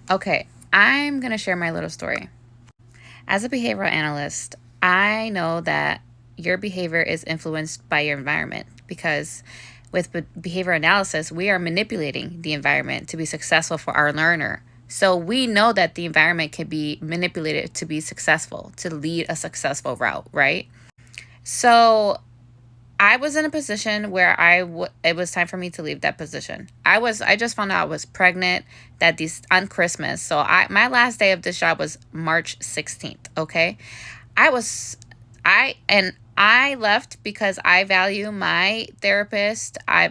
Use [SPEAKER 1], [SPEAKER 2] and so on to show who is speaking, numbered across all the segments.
[SPEAKER 1] Okay, I'm going to share my little story. As a behavioral analyst, I know that your behavior is influenced by your environment because with behavior analysis, we are manipulating the environment to be successful for our learner. So we know that the environment can be manipulated to be successful, to lead a successful route, right? So I was in a position where it was time for me to leave that position. I just found out I was pregnant that these on Christmas. So my last day of this job was March 16th, okay? I was I left because I value my therapist, my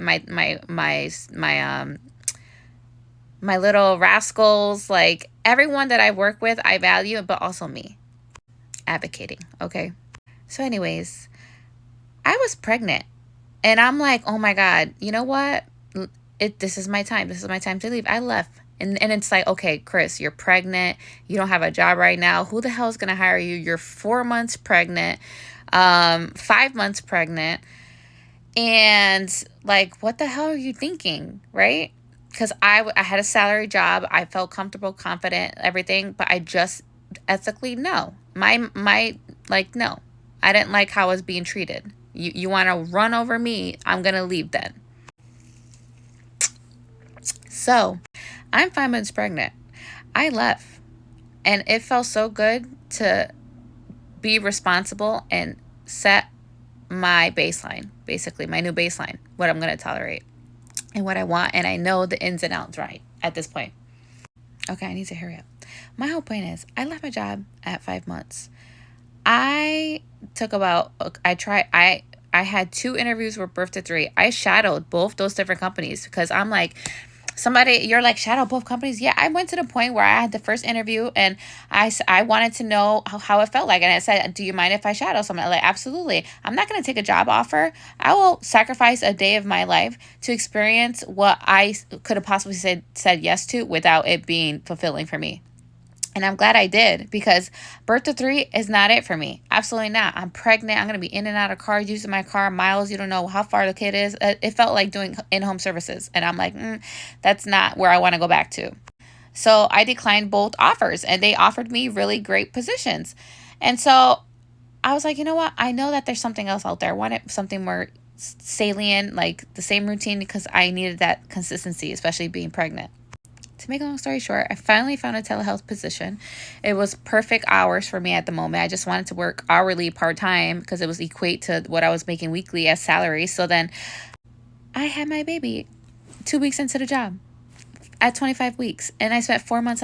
[SPEAKER 1] little rascals, like everyone that I work with, I value, but also me advocating, okay? So anyways, I was pregnant. And I'm like, oh my God, you know what? This is my time. This is my time to leave. I left. And it's like, okay, Chris, you're pregnant. You don't have a job right now. Who the hell is going to hire you? You're 4 months pregnant, 5 months pregnant. And like, what the hell are you thinking? Right? Because I had a salary job. I felt comfortable, confident, everything. But I just ethically, no. Like, no. I didn't like how I was being treated. You want to run over me? I'm going to leave then. So I'm 5 months pregnant. I left. And it felt so good to be responsible and set my baseline, basically, my new baseline, what I'm going to tolerate and what I want. And I know the ins and outs right at this point. Okay, I need to hurry up. My whole point is I left my job at 5 months. I took about, I had 2 interviews with Birth to 3. I shadowed both those different companies because I'm like, you're like, shadow both companies? Yeah, I went to the point where I had the first interview and I wanted to know how it felt like. And I said, do you mind if I shadow someone? Like, absolutely. I'm not going to take a job offer. I will sacrifice a day of my life to experience what I could have possibly said yes to without it being fulfilling for me. And I'm glad I did because Birth to 3 is not it for me. Absolutely not. I'm pregnant. I'm going to be in and out of cars, using my car, miles. You don't know how far the kid is. It felt like doing in-home services. And I'm like, that's not where I want to go back to. So I declined both offers and they offered me really great positions. And so I was like, you know what? I know that there's something else out there. I wanted something more salient, like the same routine because I needed that consistency, especially being pregnant. To make a long story short, I finally found a telehealth position. It was perfect hours for me at the moment. I just wanted to work hourly part-time because it was equate to what I was making weekly as salary. So then I had my baby 2 weeks into the job at 25 weeks. And I spent 4 months